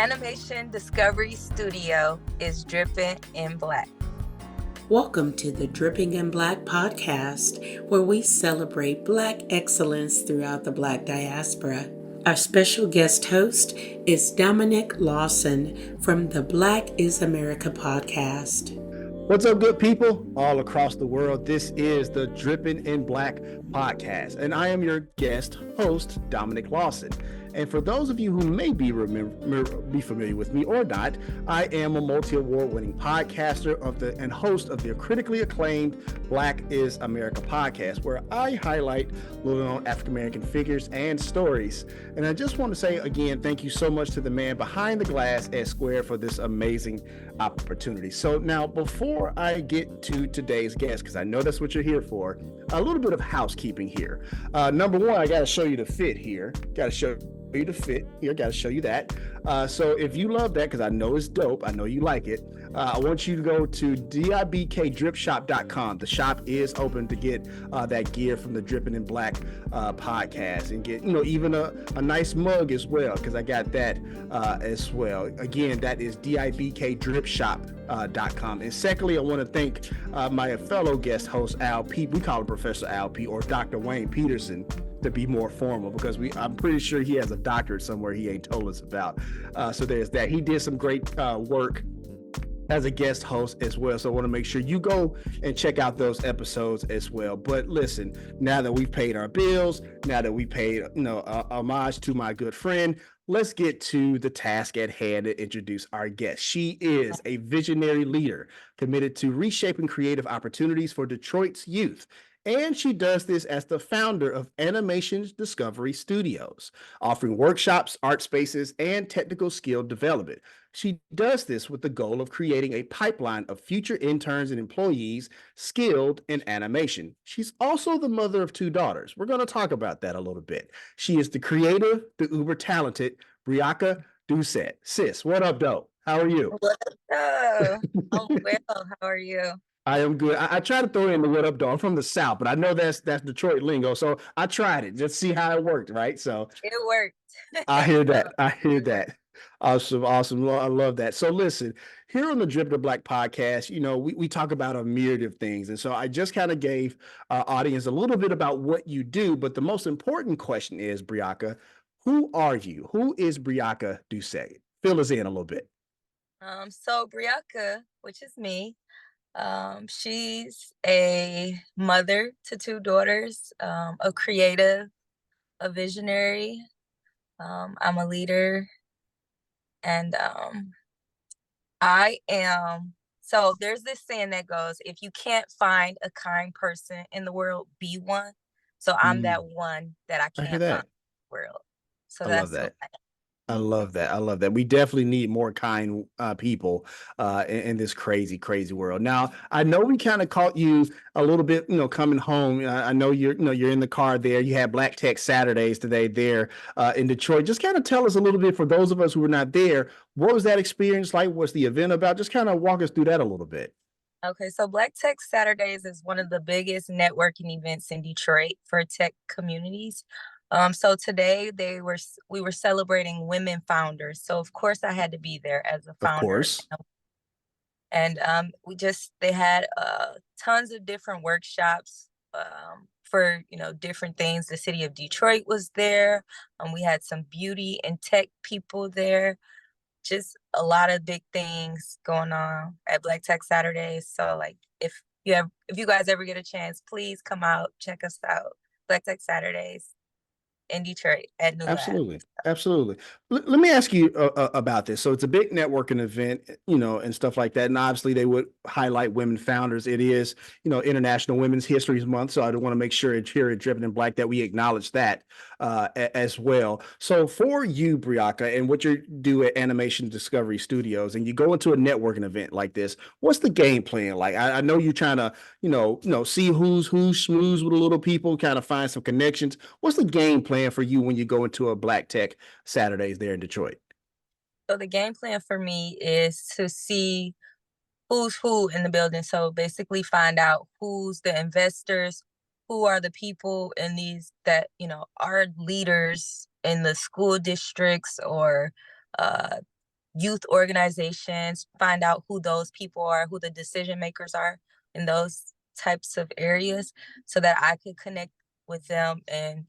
Animation Discovery Studio is dripping in black. Welcome to the Dripping in Black podcast, where we celebrate Black excellence throughout the Black diaspora. Our special guest host is Dominic Lawson from the Black is America podcast. What's up, good people all across the world? This is the Dripping in Black podcast, and I am your guest host, Dominic Lawson. And for those of you who may be familiar with me or not, I am a multi-award-winning podcaster and host of the critically acclaimed Black is America podcast, where I highlight little-known African-American figures and stories. And I just want to say again, thank you so much to the man behind the glass at Square for this amazing opportunity. So now, before I get to today's guest, because I know that's what you're here for, a little bit of housekeeping here. Number one, I got to show you the fit here. Got to show you the fit here. Got to show you that. So if you love that, because I know it's dope, I know you like it, I want you to go to dibkdripshop.com. The shop is open to get that gear from the Dripping in Black podcast, and get even a nice mug as well, because I got that as well. Again, that is dibkdripshop.com. And secondly, I want to thank my fellow guest host, Al P. We call him Professor Al P, or Dr. Wayne Peterson, to be more formal, because I'm pretty sure he has a doctorate somewhere he ain't told us about. So there's that. He did some great work as a guest host as well. So I want to make sure you go and check out those episodes as well. But listen, now that we've paid our bills, now that we paid homage to my good friend, let's get to the task at hand to introduce our guest. She is a visionary leader committed to reshaping creative opportunities for Detroit's youth. And she does this as the founder of Animation Discovery Studios, offering workshops, art spaces, and technical skill development. She does this with the goal of creating a pipeline of future interns and employees skilled in animation. She's also the mother of 2 daughters. We're going to talk about that a little bit. She is the creative, the uber talented Briaca Duesette. Sis, what up, though? How are you? What up? I'm well. How are you? I am good. I try to throw in the what up, dog. I'm from the South, but I know that's Detroit lingo. So I tried it. Just see how it worked, right? So it worked. I hear that. I hear that. Awesome. Awesome. I love that. So listen, here on the Drip in Black podcast, we talk about a myriad of things. And so I just kind of gave our audience a little bit about what you do. But the most important question is, Briaca, who are you? Who is Briaca Duesette? Fill us in a little bit. So Briaca, which is me, she's a mother to 2 daughters, a creative, a visionary. I'm a leader, and I am. So there's this saying that goes, if you can't find a kind person in the world, be one. So I'm that one that I can't find in the world. So I love that. I love that. I love that. We definitely need more kind people in this crazy, crazy world. Now, I know we kind of caught you a little bit, coming home. I know you're in the car there. You had Black Tech Saturdays today there in Detroit. Just kind of tell us a little bit, for those of us who were not there, what was that experience like? What's the event about? Just kind of walk us through that a little bit. Okay, so Black Tech Saturdays is one of the biggest networking events in Detroit for tech communities. So today we were celebrating women founders. So of course I had to be there as a founder. Of course. And they had tons of different workshops for different things. The city of Detroit was there. We had some beauty and tech people there. Just a lot of big things going on at Black Tech Saturdays. So like if you guys ever get a chance, please come out, check us out. Black Tech Saturdays in Detroit at New Absolutely. Lab. Absolutely. Let me ask you about this. So it's a big networking event, and stuff like that. And obviously they would highlight women founders. It is, International Women's History Month. So I want to make sure here at Dripping in Black that we acknowledge that as well. So for you, Briaca, and what you do at Animation Discovery Studios, and you go into a networking event like this, what's the game plan like? I know you're trying to, see who's schmooze with a little people, kind of find some connections. What's the game plan for you when you go into a Black Tech Saturdays there in Detroit? So the game plan for me is to see who's who in the building. So basically find out who's the investors, who are the people in these that, are leaders in the school districts or youth organizations, find out who those people are, who the decision makers are in those types of areas, so that I could connect with them and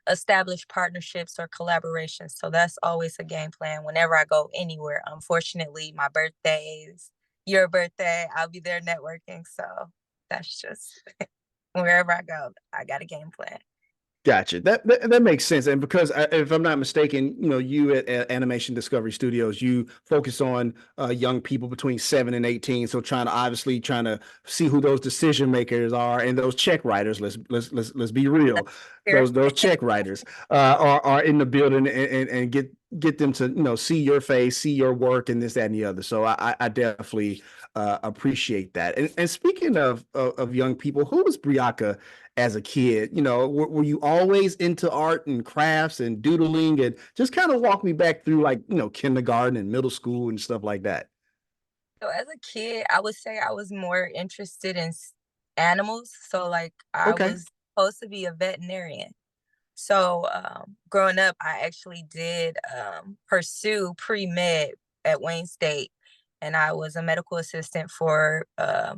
establish partnerships or collaborations. So that's always a game plan whenever I go anywhere. Unfortunately, my birthdays, your birthday, I'll be there networking. So that's just wherever I go, I got a game plan. Gotcha. That makes sense. And because if I'm not mistaken, you at Animation Discovery Studios, you focus on young people between 7 and 18. So trying to see who those decision makers are and those check writers. Let's be real. Here. Those check writers are in the building and get them to see your face, see your work, and this, that, and the other. So I definitely appreciate that. And speaking of young people, who was Briaca as a kid? Were you always into art and crafts and doodling? And just kind of walk me back through, like, kindergarten and middle school and stuff like that. So as a kid, I would say I was more interested in animals. So like I Okay. was supposed to be a veterinarian. So growing up, I actually did pursue pre-med at Wayne State, and I was a medical assistant for a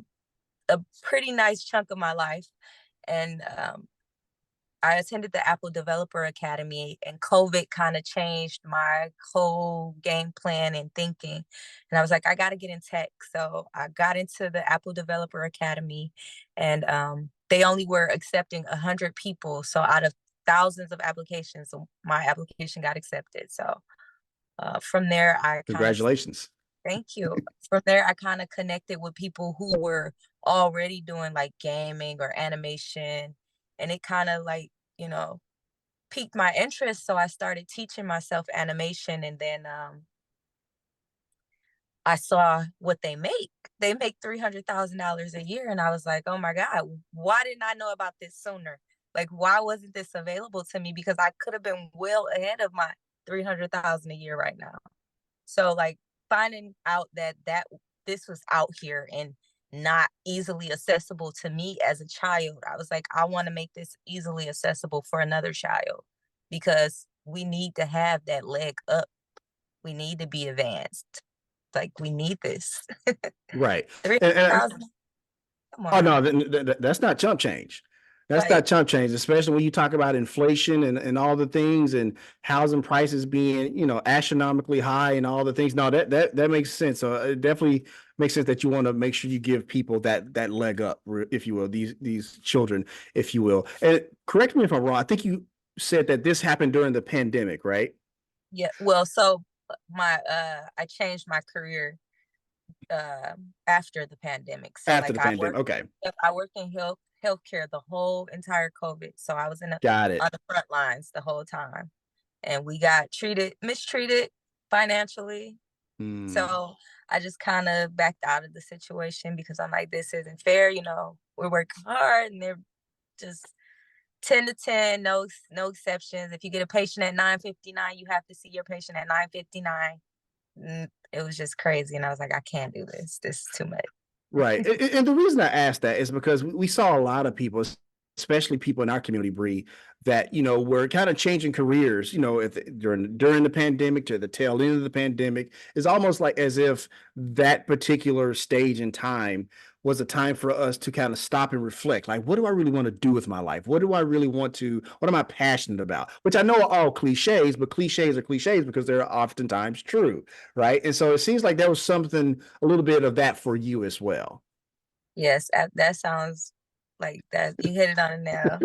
pretty nice chunk of my life. And I attended the Apple Developer Academy, and COVID kind of changed my whole game plan and thinking. And I was like, I got to get in tech. So I got into the Apple Developer Academy, and they only were accepting 100 people. So out of thousands of applications, so my application got accepted. So from there, I kind of, Congratulations. thank you. From there, I kind of connected with people who were already doing like gaming or animation. And it kind of like, you know, piqued my interest. So I started teaching myself animation. And then I saw what they make. They make $300,000 a year. And I was like, oh my God, why didn't I know about this sooner? Like, why wasn't this available to me? Because I could have been well ahead of my 300,000 a year right now. So like finding out that this was out here and not easily accessible to me as a child, I was like, I want to make this easily accessible for another child, because we need to have that leg up. We need to be advanced. Like we need this. Right. And 300,000. Come oh no, on. that's not chump change. That's Like not chump change, especially when you talk about inflation and all the things and housing prices being, astronomically high and all the things. No, that makes sense. So it definitely makes sense that you want to make sure you give people that leg up, if you will, these children, if you will. And correct me if I'm wrong. I think you said that this happened during the pandemic, right? yeah, well, so my I changed my career after the pandemic. So After like the pandemic. Okay. I worked in healthcare the whole entire COVID. So I was Got it. on the front lines the whole time. And we got mistreated financially. Hmm. So I just kind of backed out of the situation because I'm like, this isn't fair. We're working hard and they're just 10 to 10, no exceptions. If you get a patient at 9:59, you have to see your patient at 9:59. It was just crazy. And I was like, I can't do this. This is too much. Right. And the reason I asked that is because we saw a lot of people, especially people in our community, Bree, that, were kind of changing careers, during the pandemic, to the tail end of the pandemic. It's almost like as if that particular stage in time was a time for us to kind of stop and reflect. Like, what do I really want to do with my life? What am I passionate about? Which I know are all cliches, but cliches are cliches because they're oftentimes true. Right. And so it seems like there was something, a little bit of that for you as well. Yes, that sounds like that. You hit it on the nail.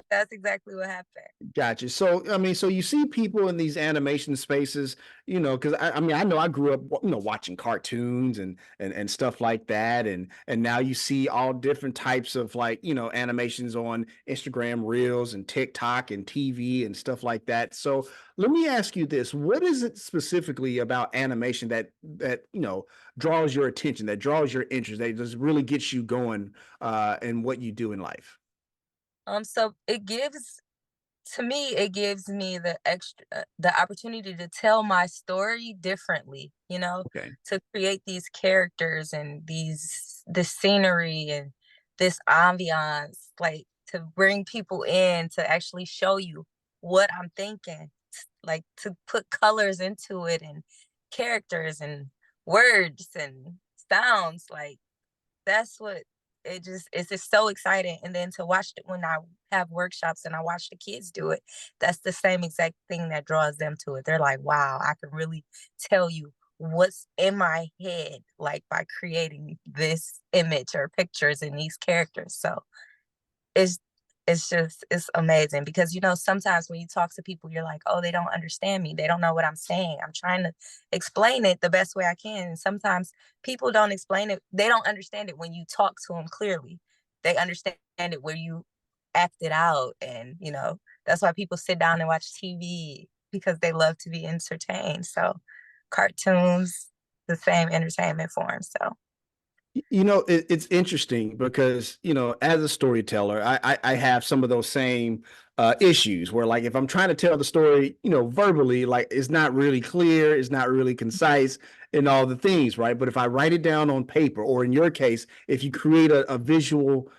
That's exactly what happened. Gotcha. So, I mean, so you see people in these animation spaces, because I mean, I know I grew up, watching cartoons and stuff like that, and now you see all different types of, like, animations on Instagram Reels and TikTok and TV and stuff like that. So, let me ask you this: what is it specifically about animation that draws your attention, that draws your interest, that just really gets you going in what you do in life? So it gives me the opportunity to tell my story differently, Okay. to create these characters and this scenery and this ambiance, like to bring people in to actually show you what I'm thinking. like to put colors into it and characters and words and sounds. Like that's what it's just so exciting. And then to watch it when I have workshops and I watch the kids do it, that's the same exact thing that draws them to it. They're like, wow, I can really tell you what's in my head, like by creating this image or pictures and these characters. So it's it's amazing because sometimes when you talk to people you're like, oh, they don't understand me, they don't know what I'm saying, I'm trying to explain it the best way I can, and sometimes people don't explain it, they don't understand it when you talk to them clearly, they understand it where you act it out. And that's why people sit down and watch TV, because they love to be entertained. So cartoons, the same entertainment form. So It's interesting because, as a storyteller, I have some of those same issues where, like, if I'm trying to tell the story, verbally, like, it's not really clear, it's not really concise and all the things, right? But if I write it down on paper, or in your case, if you create a visual,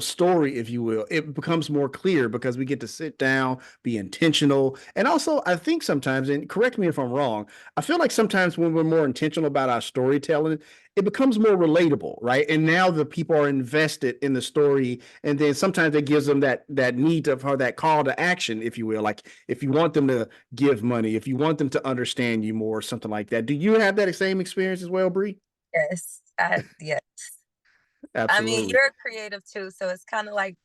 story, if you will, it becomes more clear because we get to sit down, be intentional. And also, I think sometimes, and correct me if I'm wrong, I feel like sometimes when we're more intentional about our storytelling, it becomes more relatable, right? And now the people are invested in the story, and then sometimes it gives them that need of or that call to action, if you will. Like if you want them to give money, if you want them to understand you more, something like that. Do you have that same experience as well, Bree? yes, yes. I mean, Absolutely. you're creative too, so it's kind of like,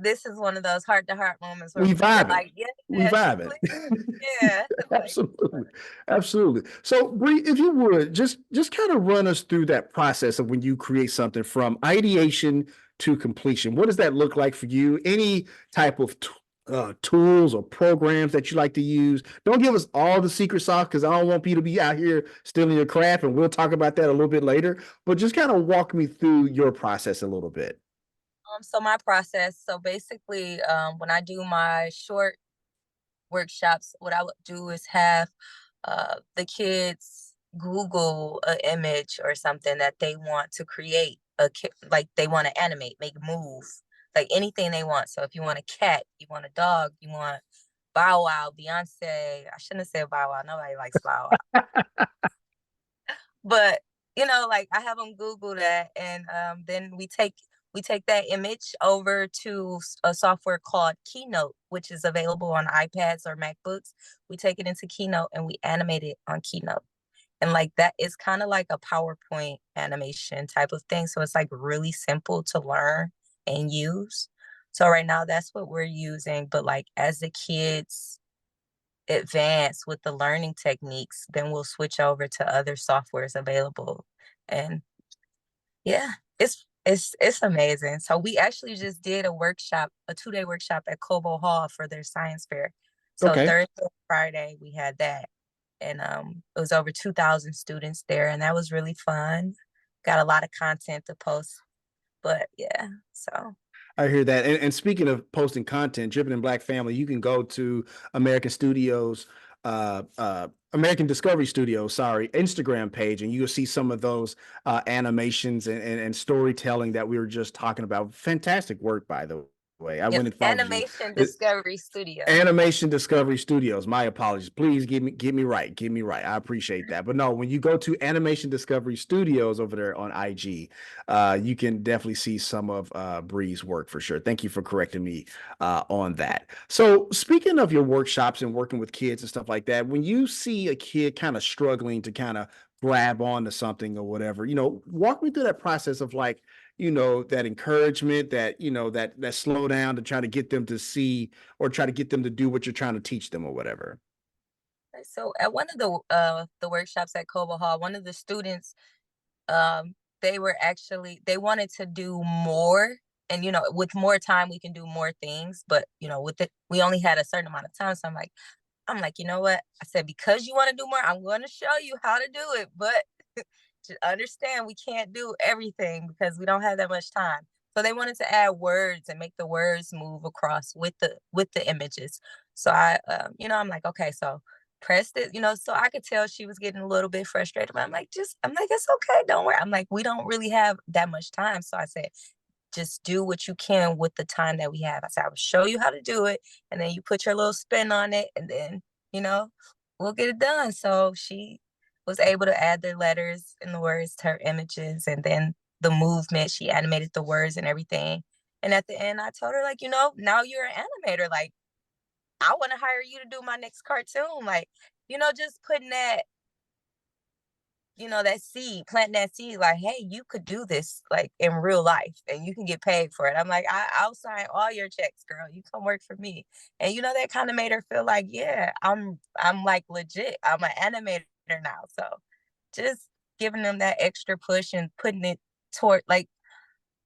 this is one of those heart to heart moments where We you're vibing. like, We yes, vibing. please, yeah, like, Absolutely. Absolutely. So, Bree, if you would just kind of run us through that process of when you create something from ideation to completion. What does that look like for you? Any type of tools or programs that you like to use? Don't give us all the secret sauce because I don't want people to be out here stealing your craft, and we'll talk about that a little bit later. But just kind of walk me through your process a little bit. so my process, so basically, when I do my short workshops, what I would do is have the kids Google an image or something that they want to create, like they want to animate, make move, like anything they want. So if you want a cat, you want a dog, you want Bow Wow, Beyonce. I shouldn't have said Bow Wow. Nobody likes Bow Wow. But like I have them Google that, and then we take that image over to a software called Keynote, which is available on iPads or MacBooks. We take it into Keynote and we animate it on Keynote. And like that is kind of like a PowerPoint animation type of thing. So it's like really simple to learn and use. So right now that's what we're using. But like as the kids advance with the learning techniques, then we'll switch over to other softwares available. And yeah, it's amazing. So we actually just did a workshop, a 2-day workshop at Cobo Hall for their science fair. So Okay. Thursday and Friday we had that. And it was over 2,000 students there, and that was really fun. Got a lot of content to post. But yeah, so I hear that. And speaking of posting content, Dripping in Black Family, you can go to American Studios, American Discovery Studios, sorry, Instagram page, and you'll see some of those animations and storytelling that we were just talking about. Fantastic work, by the way. I yep, went and followed you. Animation Discovery Studio. Animation Discovery Studios. My apologies. Please get me right. Get me right. I appreciate that. But no, when you go to Animation Discovery Studios over there on IG, you can definitely see some of Bree's work for sure. Thank you for correcting me on that. So speaking of your workshops and working with kids and stuff like that, when you see a kid kind of struggling to kind of grab onto something or whatever, walk me through that process of like, that encouragement, that slow down to try to get them to see or try to get them to do what you're trying to teach them or whatever. So at one of the workshops at Cobo Hall, one of the students, um, they wanted to do more. And with more time we can do more things, but with it we only had a certain amount of time. So I'm like, you know what? I said, because you want to do more, I'm going to show you how to do it. But to understand, we can't do everything because we don't have that much time. So they wanted to add words and make the words move across with the images. So I'm like, okay, so pressed it, so I could tell she was getting a little bit frustrated. But I'm like, it's okay, don't worry. I'm like, we don't really have that much time. So I said, just do what you can with the time that we have. I said, I will show you how to do it, and then you put your little spin on it, and then you know, we'll get it done. So she was able to add the letters and the words to her images, and then the movement, she animated the words and everything. And at the end, I told her, like, now you're an animator. Like, I want to hire you to do my next cartoon. Like, just putting that, that seed, planting that seed, like, hey, you could do this like in real life and you can get paid for it. I'm like, I'll sign all your checks, girl. You come work for me. And that kind of made her feel like, yeah, I'm like legit. I'm an animator now. So just giving them that extra push and putting it toward like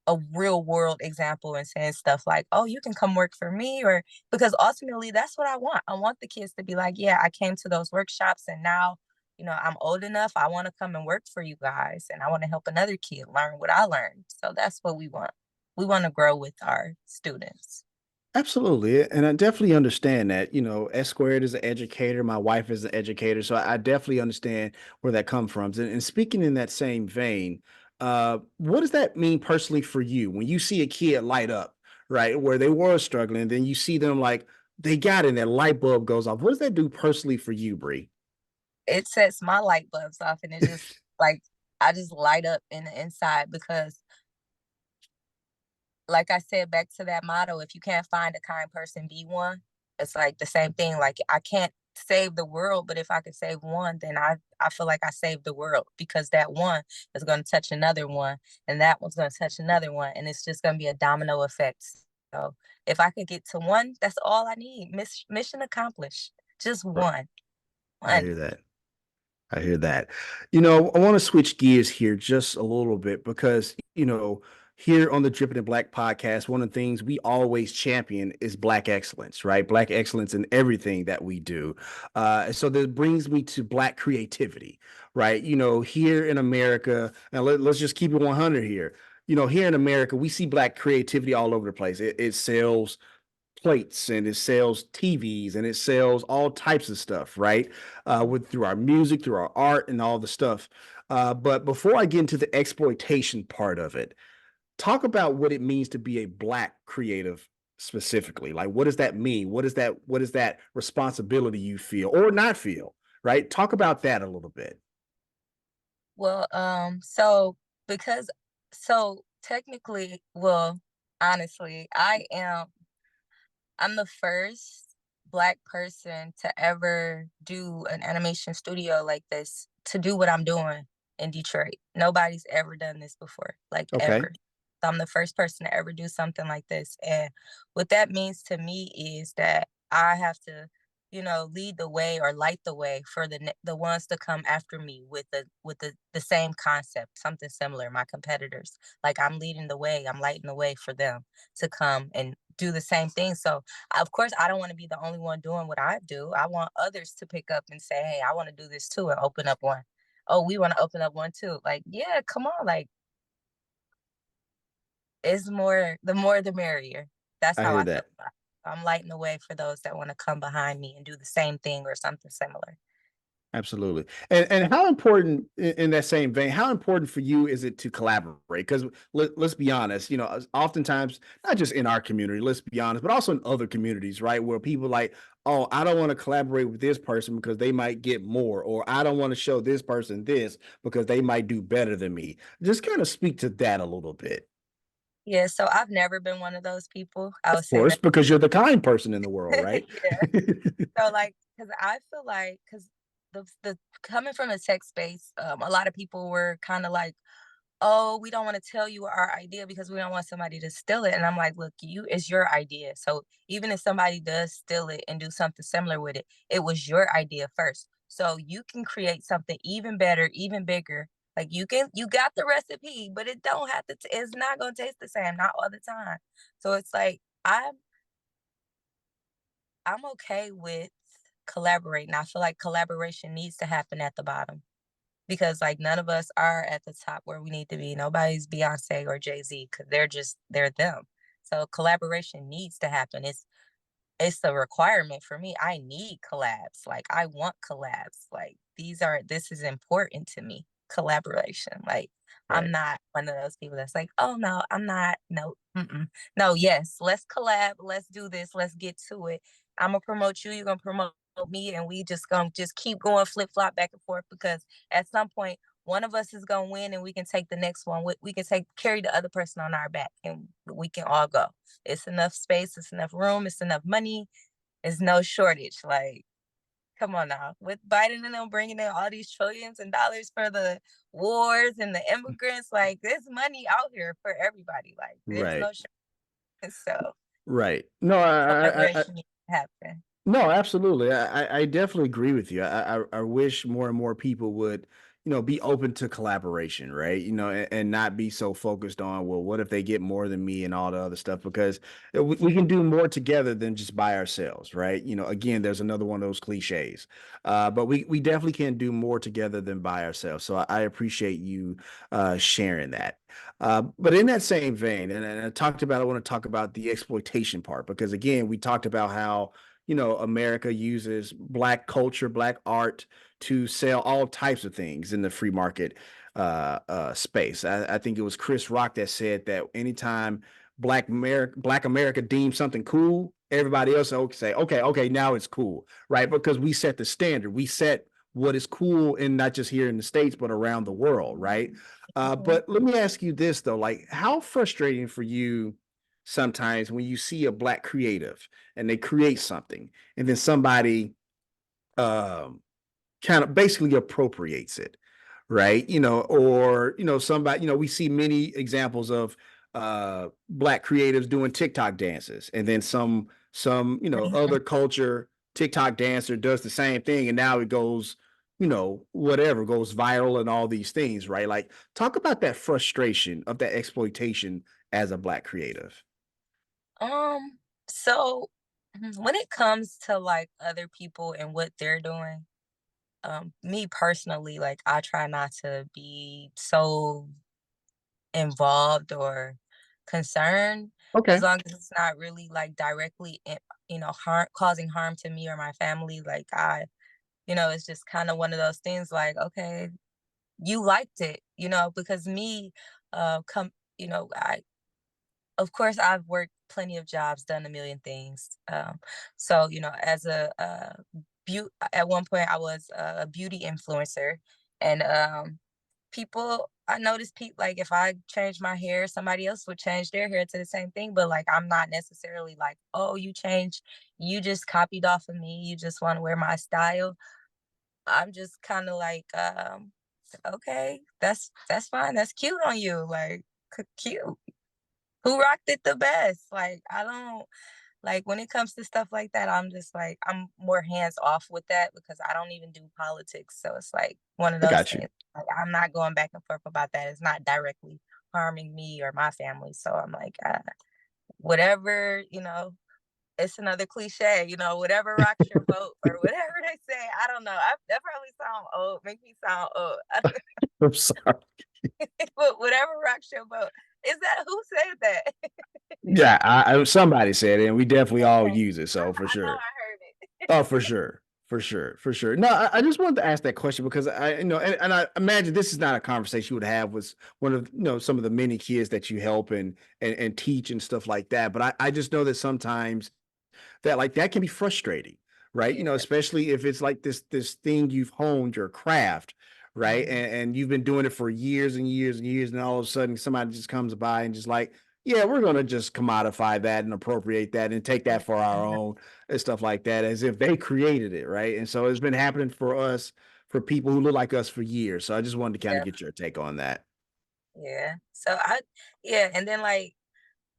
a real world example and saying stuff like, "Oh, you can come work for me," or because ultimately that's what I want. I want the kids to be like, "Yeah, I came to those workshops and now, I'm old enough. I want to come and work for you guys and I want to help another kid learn what I learned." So that's what we want. We want to grow with our students. Absolutely. And I definitely understand that. S squared is an educator. My wife is an educator. So I definitely understand where that comes from. And speaking in that same vein, what does that mean personally for you when you see a kid light up, right? Where they were struggling, then you see them like they got it and that light bulb goes off. What does that do personally for you, Bree? It sets my light bulbs off and it just like I just light up in the inside because like I said, back to that motto, if you can't find a kind person, be one. It's like the same thing. Like I can't save the world, but if I could save one, then I feel like I saved the world because that one is going to touch another one, and that one's going to touch another one, and it's just going to be a domino effect. So if I could get to one, that's all I need. Mission accomplished. Just Right. one. I One. hear that. I hear that. I want to switch gears here just a little bit because, here on the Dripping in Black podcast, one of the things we always champion is Black excellence, right? Black excellence in everything that we do. So that brings me to Black creativity, right? Here in America, and let's just keep it 100 here. Here in America, we see Black creativity all over the place. It sells plates and it sells TVs and it sells all types of stuff, right? With through our music, through our art, and all the stuff. But before I get into the exploitation part of it, talk about what it means to be a Black creative specifically. Like, what does that mean? What is that responsibility you feel or not feel? Right? Talk about that a little bit. Well, because technically, well, honestly, I'm the first Black person to ever do an animation studio like this, to do what I'm doing in Detroit. Nobody's ever done this before, like Okay. ever. So I'm the first person to ever do something like this. And what that means to me is that I have to, lead the way or light the way for the ones to come after me with the same concept, something similar, my competitors. Like I'm leading the way, I'm lighting the way for them to come and do the same thing. So of course, I don't want to be the only one doing what I do. I want others to pick up and say, "Hey, I want to do this too," and open up one. Oh, we want to open up one too. Like, yeah, come on. Like, it's more the merrier. That's I how hear I feel that. about it. I'm lighting the way for those that want to come behind me and do the same thing or something similar. Absolutely. And how important in that same vein, how important for you is it to collaborate? Because let's be honest, oftentimes, not just in our community, let's be honest, but also in other communities, right? Where people like, oh, I don't want to collaborate with this person because they might get more, or I don't want to show this person this because they might do better than me. Just kind of speak to that a little bit. Yeah, so I've never been one of those people. I Of would say course, that. because you're the kind person in the world, right? Yeah. So like, because I feel like, because the coming from a tech space, a lot of people were kind of like, "Oh, we don't want to tell you our idea because we don't want somebody to steal it." And I'm like, "Look, it's your idea. So even if somebody does steal it and do something similar with it, it was your idea first. So you can create something even better, even bigger. Like you got the recipe, but it don't have to. It's not gonna taste the same, not all the time. So it's like I'm okay with collaborating. I feel like collaboration needs to happen at the bottom because like none of us are at the top where we need to be. Nobody's Beyonce or Jay-Z because they're them. So collaboration needs to happen. It's a requirement for me. I need collabs. Like I want collabs. Like this is important to me. Collaboration. Like I'm Right. not one of those people that's like, oh no, I'm not. No, mm-mm. No, yes, let's collab. Let's do this. Let's get to it. I'm gonna promote you. You're gonna promote me, and we just gonna just keep going flip flop back and forth, because at some point one of us is gonna win and we can take the next one. We can take carry the other person on our back and we can all go. It's enough space, it's enough room, it's enough money, it's no shortage. Like, come on now. With Biden and them bringing in all these trillions and dollars for the wars and the immigrants, like there's money out here for everybody. Like there's Right. no shortage. So Right. No, collaboration needs to happen. no, absolutely. I definitely agree with you. I wish more and more people would, be open to collaboration, right? And not be so focused on, well, what if they get more than me and all the other stuff? Because we can do more together than just by ourselves, right? Again, there's another one of those cliches. But we definitely can do more together than by ourselves. So I appreciate you sharing that. But in that same vein, and I want to talk about the exploitation part, because again, we talked about how America uses Black culture, Black art to sell all types of things in the free market space. I think it was Chris Rock that said that anytime Black America deems something cool, everybody else will say, okay, now it's cool, right? Because we set the standard. We set what is cool, and not just here in the States, but around the world, right? Mhm. But let me ask you this though, like how frustrating for you sometimes when you see a Black creative and they create something and then somebody um kind of basically appropriates it, right? Or somebody, we see many examples of Black creatives doing TikTok dances, and then some other culture TikTok dancer does the same thing, and now it goes, whatever, goes viral and all these things, right? Like, talk about that frustration of that exploitation as a Black creative. So when it comes to like other people and what they're doing, me personally, like I try not to be so involved or concerned, as Okay. long as it's not really like directly harm causing harm to me or my family. Like it's just kind of one of those things, like, okay, you liked it, because me, come I of course, I've worked plenty of jobs, done a million things. So, as at one point, I was a beauty influencer, and I noticed people, like if I change my hair, somebody else would change their hair to the same thing. But like, I'm not necessarily like, oh, you just copied off of me. You just want to wear my style. I'm just kind of like, okay, that's fine. That's cute on you. Like, cute. Who rocked it the best? Like, I don't like when it comes to stuff like that, I'm just like, I'm more hands off with that because I don't even do politics. So it's like one of I those got you. things. Like, I'm not going back and forth about that. It's not directly harming me or my family. So I'm like, whatever, it's another cliche, whatever rocks your boat or whatever they say. I don't know. That probably sound old, make me sound old. I'm sorry. But whatever rocks your boat. Is that who said that? Yeah, somebody said it, and we definitely all Okay. use it. So for I know sure. I heard it. Oh, for sure. For sure. For sure. No, I just wanted to ask that question because and I imagine this is not a conversation you would have with one of, some of the many kids that you help and teach and stuff like that. But I just know that sometimes that can be frustrating, right? Yeah. Especially if it's like this thing you've honed your craft, right? Mhm. And you've been doing it for years and years and years, and all of a sudden somebody just comes by and just like, yeah, we're gonna just commodify that and appropriate that and take that for our Mhm. own and stuff like that, as if they created it, right? And so it's been happening for us, for people who look like us for years. So I just wanted to kind of Yeah. get your take on that. Yeah. Yeah, and then like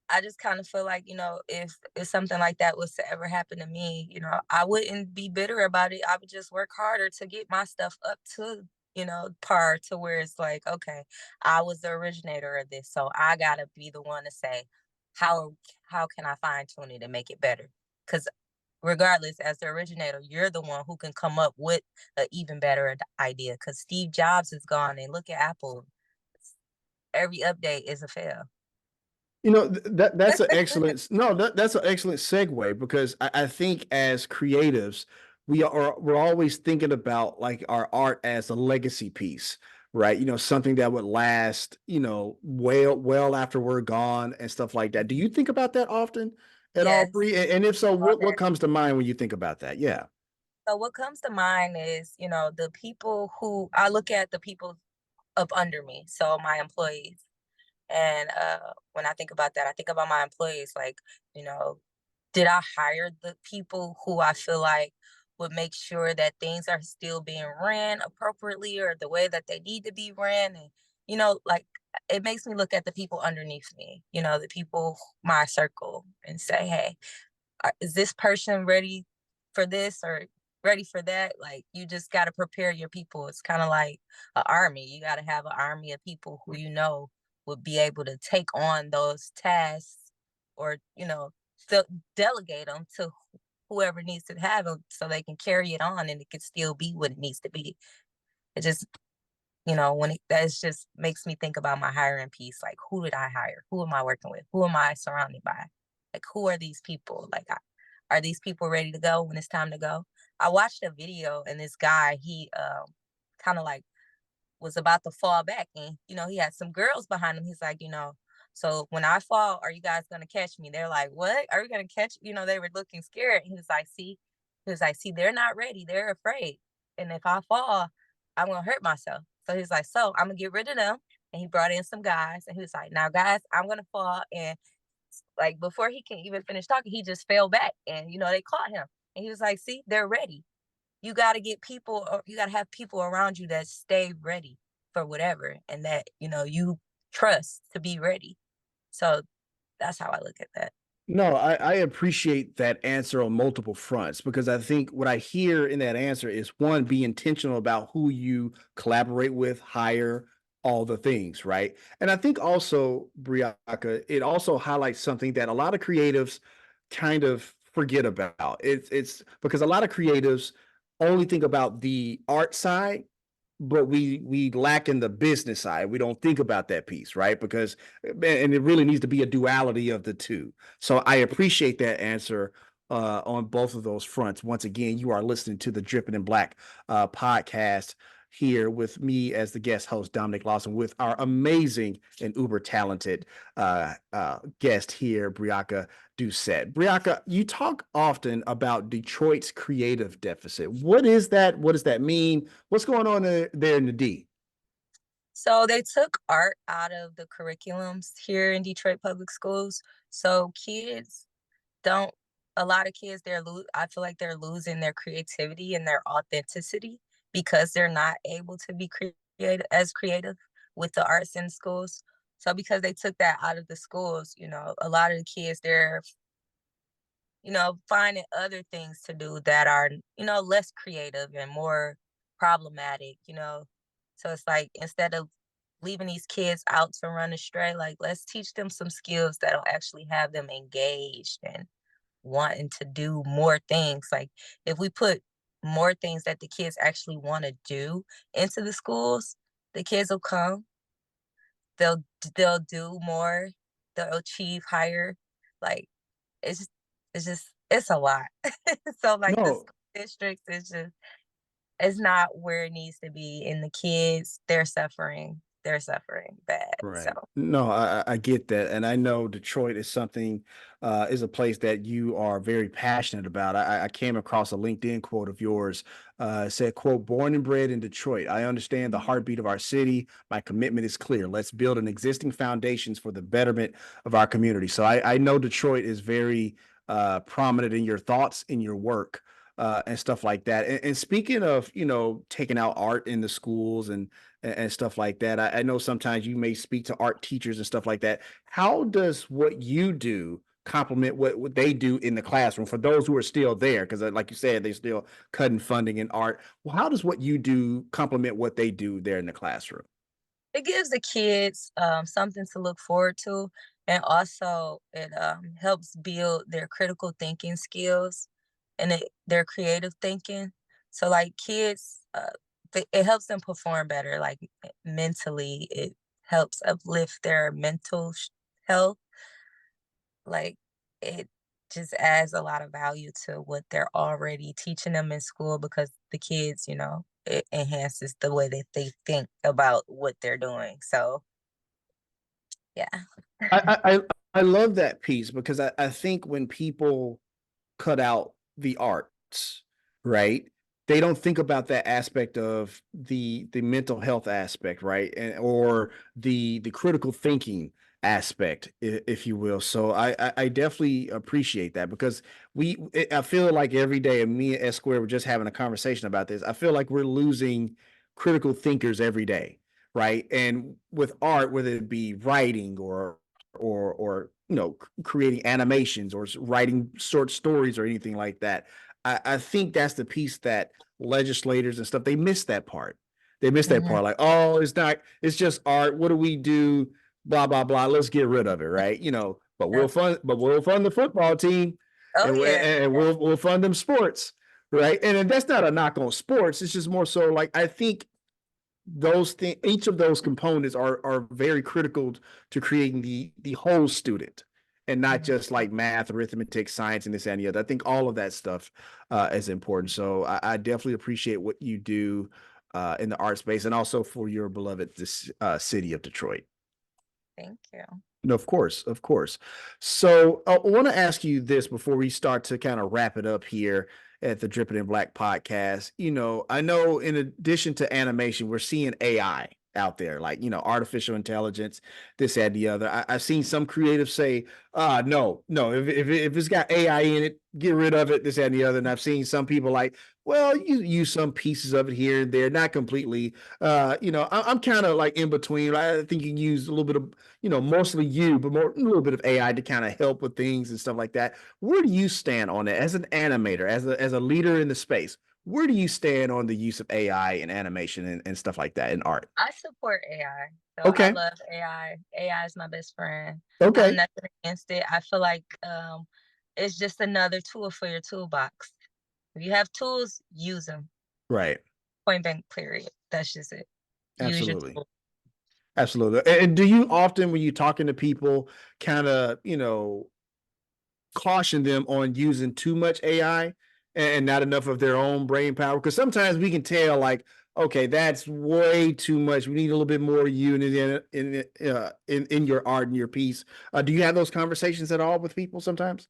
I just kind of feel like, if something like that was to ever happen to me, I wouldn't be bitter about it. I would just work harder to get my stuff up to, par to where it's like, okay, I was the originator of this. So I gotta be the one to say, how how can I fine tune it and make it better? Because regardless, as the originator, you're the one who can come up with an even better idea. Because Steve Jobs is gone, and look at Apple. Every update is a fail. That's an excellent no that's an excellent segue, because I think as creatives we're always thinking about like our art as a legacy piece, right? Something that would last, well after we're gone and stuff like that. Do you think about that often at all, Yes. Bree? And if so, All what day. comes to mind when you think about that? Yeah. So what comes to mind is, the people who I look at the people up under me, so my employees. And when I think about that, I think about my employees. Like, you know, did I hire the people who I feel like would make sure that things are still being ran appropriately or the way that they need to be ran? And, like it makes me look at the people underneath me, the people, my circle, and say, hey, is this person ready for this or ready for that? Like, you just got to prepare your people. It's kind of like an army. You got to have an army of people who would be able to take on those tasks, or delegate them to whoever needs to have them so they can carry it on and it can still be what it needs to be. It just, when that just makes me think about my hiring piece. Like, who did I hire? Who am I working with? Who am I surrounded by? Like, who are these people? Like, are these people ready to go when it's time to go? I watched a video, and this guy, he kind of like was about to fall back, and he had some girls behind him. He's like, so when I fall, are you guys gonna catch me? They're like, what? Are we gonna catch? They were looking scared. He was like, see, they're not ready. They're afraid. And if I fall, I'm gonna hurt myself. So he's like, so I'm gonna get rid of them. And he brought in some guys, and he was like, now guys, I'm gonna fall. And like before he can even finish talking, he just fell back, and they caught him. And he was like, see, they're ready. You got to get people, or you got to have people around you that stay ready for whatever, and that you trust to be ready. So that's how I look at that. No, I appreciate that answer on multiple fronts, because I think what I hear in that answer is, one, be intentional about who you collaborate with, hire, all the things, right? And I think also, Briaca, it also highlights something that a lot of creatives kind of forget about. It's because a lot of creatives only think about the art side, but we lack in the business side. We don't think about that piece, right? Because and it really needs to be a duality of the two. So I appreciate that answer on both of those fronts. Once again, you are listening to the Dripping in Black podcast here with me as the guest host, Dominic Lawson, with our amazing and uber talented guest here, Briaca Duesette. Briaca, you talk often about Detroit's creative deficit. What is that? What does that mean? What's going on there in the D? So they took art out of the curriculums here in Detroit public schools. So kids don't a lot of kids, I feel like they're losing their creativity and their authenticity because they're not able to be creative with the arts in schools. So because they took that out of the schools, a lot of the kids, they're finding other things to do that are, less creative and more problematic. So it's like, instead of leaving these kids out to run astray, like, let's teach them some skills that'll actually have them engaged and wanting to do more things. Like, if we put more things that the kids actually want to do into the schools, the kids will come, they'll they'll do more, they'll achieve higher. Like, it's a lot. So like the No, school districts it's not where it needs to be, and the kids, they're suffering bad. So right. No, I get that. And I know Detroit is something, is a place that you are very passionate about. I came across a LinkedIn quote of yours. It said, quote, born and bred in Detroit. I understand the heartbeat of our city. My commitment is clear. Let's build an existing foundations for the betterment of our community. So I know Detroit is very prominent in your thoughts, in your work. And stuff like that. And speaking of, taking out art in the schools and stuff like that. I know sometimes you may speak to art teachers and stuff like that. How does what you do complement what they do in the classroom for those who are still there? Because like you said, they're still cutting funding in art. Well, how does what you do complement what they do there in the classroom? it gives the kids something to look forward to, and also it helps build their critical thinking skills and their creative thinking. So like kids, it helps them perform better. Like, mentally, it helps uplift their mental health. Like, it just adds a lot of value to what they're already teaching them in school, because the kids, it enhances the way that they think about what they're doing. So yeah. I love that piece because I think when people cut out the arts, right? they don't think about that aspect of the mental health aspect, right? Or the critical thinking aspect, if you will. So I definitely appreciate that because I feel like every day, and me and S Square were just having a conversation about this. I feel like we're losing critical thinkers every day, right? And with art, whether it be writing or creating animations or writing short stories or anything like that, I think that's the piece that legislators and stuff, they miss that part. They miss that Mhm. part. Like, oh, it's just art. What do we do? Blah, blah, blah. Let's get rid of it, right? But That's we'll fund the football team oh and, yeah. we'll fund them sports, right? And that's not a knock on sports. It's just more so like I think those things, each of those components are very critical to creating the whole student, and not Mhm. just like math, arithmetic, science, and this and the other. I think all of that stuff is important. So I definitely appreciate what you do in the art space, and also for your beloved this city of Detroit. Thank you. No, of course, of course. So I want to ask you this before we start to kind of wrap it up here at the Dripping in Black podcast. I know in addition to animation, we're seeing AI out there, like, artificial intelligence, this, and the other. I've seen some creatives say, no, no, if it's got AI in it, get rid of it, this, and the other. And I've seen some people like, well, you use some pieces of it here and there, not completely. I'm kind of like in between. I think you can use a little bit of mostly you, but a little bit of AI to kind of help with things and stuff like that. Where do you stand on it as an animator, as a leader in the space? Where do you stand on the use of AI in animation and stuff like that in art? I support AI. So I Okay. love AI. AI is my best friend. I'm Okay. nothing against it. I feel like it's just another tool for your toolbox. If you have tools, use them. Right. Point blank, period. That's just it. Use your Absolutely. tool. Absolutely. And do you often, when you're talking to people, kind of, caution them on using too much AI and not enough of their own brain power? Because sometimes we can tell, like, okay, that's way too much. We need a little bit more you in your art and your piece. Do you have those conversations at all with people sometimes?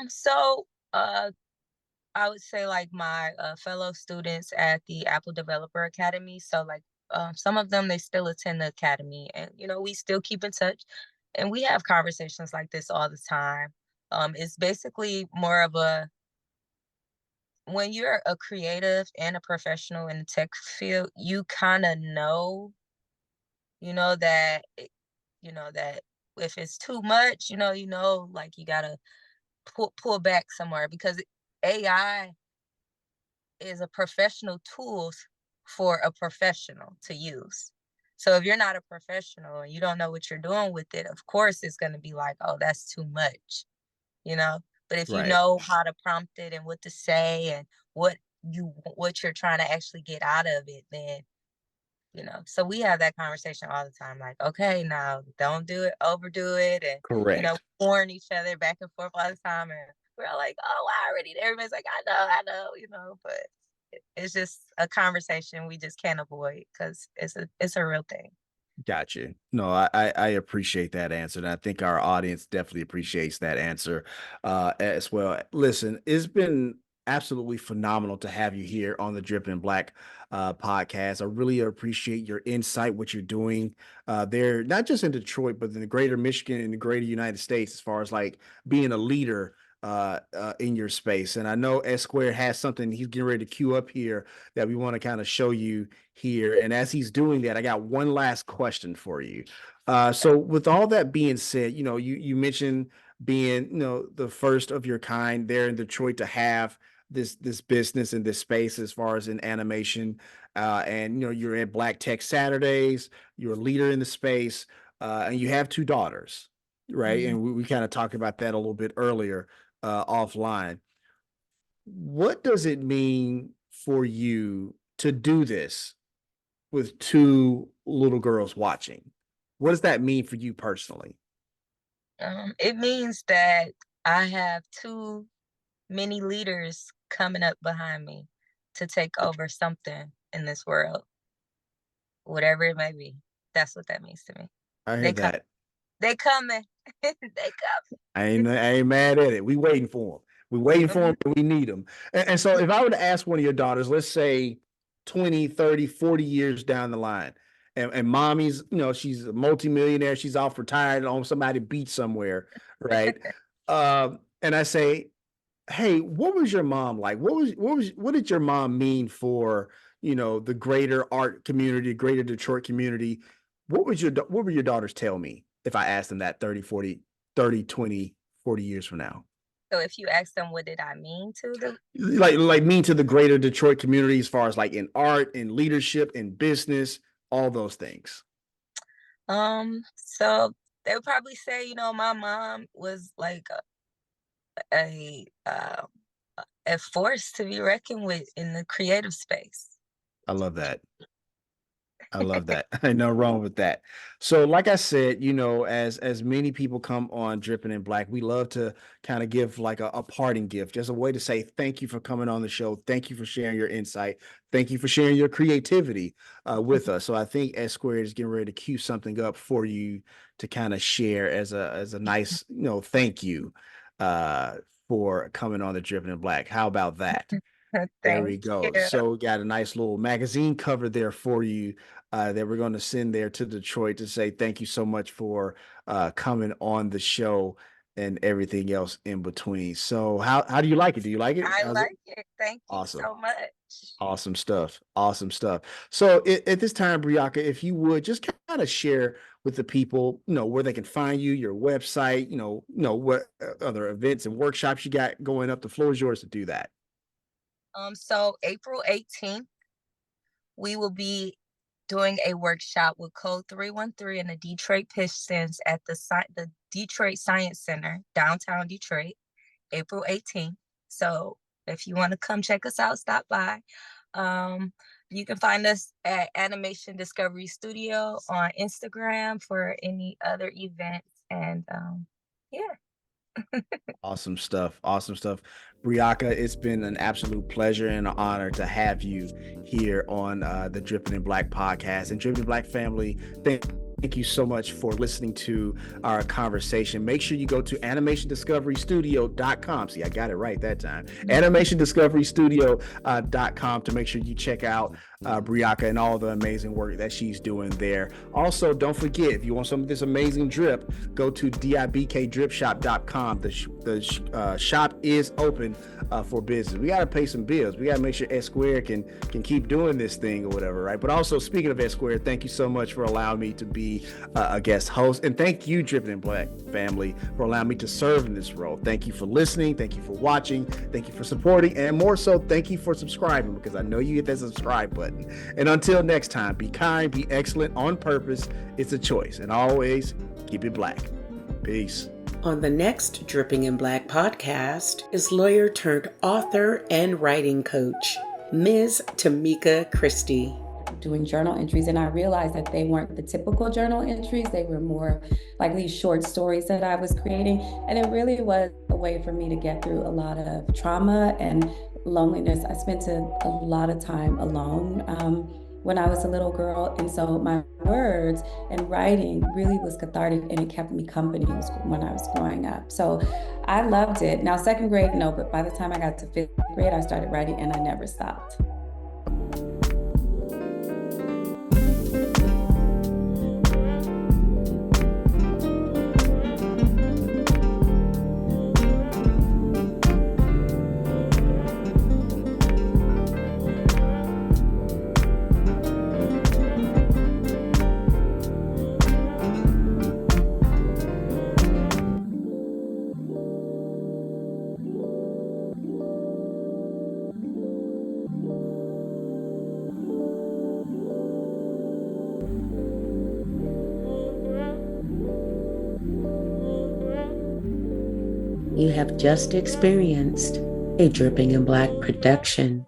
So I would say like my fellow students at the Apple Developer Academy. So like some of them they still attend the academy, and we still keep in touch, and we have conversations like this all the time. It's basically more of a when you're a creative and a professional in the tech field, you kind of know, that that if it's too much, like you gotta pull back somewhere because AI is a professional tools for a professional to use. So if you're not a professional and you don't know what you're doing with it, of course it's going to be like, oh, that's too much, you know. But if you Right. know how to prompt it and what to say and what you're trying to actually get out of it, then so we have that conversation all the time, like, okay, now don't do it, overdo it, and Correct. warn each other back and forth all the time, and we're all like, oh, I already. Everybody's like, I know, but it's just a conversation we just can't avoid because it's a real thing. Gotcha. No, I appreciate that answer. And I think our audience definitely appreciates that answer as well. Listen, it's been absolutely phenomenal to have you here on the Dripping Black podcast. I really appreciate your insight, what you're doing there, not just in Detroit, but in the greater Michigan and the greater United States, as far as like being a leader in your space. And I know S Square has something he's getting ready to queue up here that we want to kind of show you here. And as he's doing that, I got one last question for you. So with all that being said, you mentioned being, the first of your kind there in Detroit to have this business and this space as far as in animation. And you're at Black Tech Saturdays, you're a leader in the space, and you have two daughters, right? Mhm. And we kind of talked about that a little bit earlier offline. What does it mean for you to do this with two little girls watching? What does that mean for you personally? It means that I have too many leaders coming up behind me to take over something in this world, whatever it may be. That's what that means to me. I hear They that. They coming. They coming. I ain't mad at it. We waiting for them. We're waiting for Mhm. them and we need them. And so if I were to ask one of your daughters, let's say 20, 30, 40 years down the line, and mommy's, she's a multimillionaire, she's off retired on somebody beach somewhere, right? And I say, hey, what was your mom like? What did your mom mean for, the greater art community, greater Detroit community? What would your daughters tell me if I asked them that 30, 40, 30, 20, 40 years from now? So if you ask them, what did I mean to the Like mean to the greater Detroit community as far as like in art, in leadership, in business, all those things. so they would probably say, my mom was like a a force to be reckoned with in the creative space. I love that. I love that. Ain't no wrong with that. So, like I said, as many people come on Dripping in Black, we love to kind of give like a parting gift, just a way to say thank you for coming on the show. Thank you for sharing your insight. Thank you for sharing your creativity with us. So, I think S Squared is getting ready to cue something up for you to kind of share as a nice, thank you uh, for coming on the Dripping in Black. How about that? There Thank we go. you. So we got a nice little magazine cover there for you that we're going to send there to Detroit to say thank you so much for coming on the show and everything else in between. So how do you like it? Do you like it? I How's it? like it. Thank you Awesome. so much. Awesome stuff. Awesome stuff. So at this time, Briaca, if you would just kind of share with the people, where they can find you, your website, what other events and workshops you got going up. The floor is yours to do that. So April 18th, we will be doing a workshop with Code 313 and the Detroit Pistons at the Detroit Science Center, downtown Detroit, April 18th. So if you want to come check us out, stop by. You can find us at Animation Discovery Studio on Instagram for any other events. And yeah. Awesome stuff. Awesome stuff. Briaca, it's been an absolute pleasure and an honor to have you here on the Dripping in Black podcast. And Dripping in Black family, thank you so much for listening to our conversation. Make sure you go to animationdiscoverystudio.com. See, I got it right that time. Animationdiscoverystudio.com to make sure you check out Briaca and all the amazing work that she's doing there. Also, don't forget, if you want some of this amazing drip, go to dibkdripshop.com. The shop is open for business. We got to pay some bills. We got to make sure S Squared can keep doing this thing or whatever, right? But also, speaking of S Squared, thank you so much for allowing me to be a guest host. And thank you, Dripping in Black family, for allowing me to serve in this role. Thank you for listening. Thank you for watching. Thank you for supporting. And more so, thank you for subscribing, because I know you hit that subscribe button. And until next time, be kind, be excellent on purpose. It's a choice. And always keep it black. Peace. On the next Dripping in Black podcast is lawyer turned author and writing coach, Ms. Tamika Christie. Doing journal entries, and I realized that they weren't the typical journal entries. They were more like these short stories that I was creating, and it really was a way for me to get through a lot of trauma and loneliness. I spent a lot of time alone when I was a little girl, and so my words and writing really was cathartic, and it kept me company when I was growing up. So I loved it. Now, second grade, no, but by the time I got to fifth grade, I started writing, and I never stopped. You have just experienced a Dripping in Black production.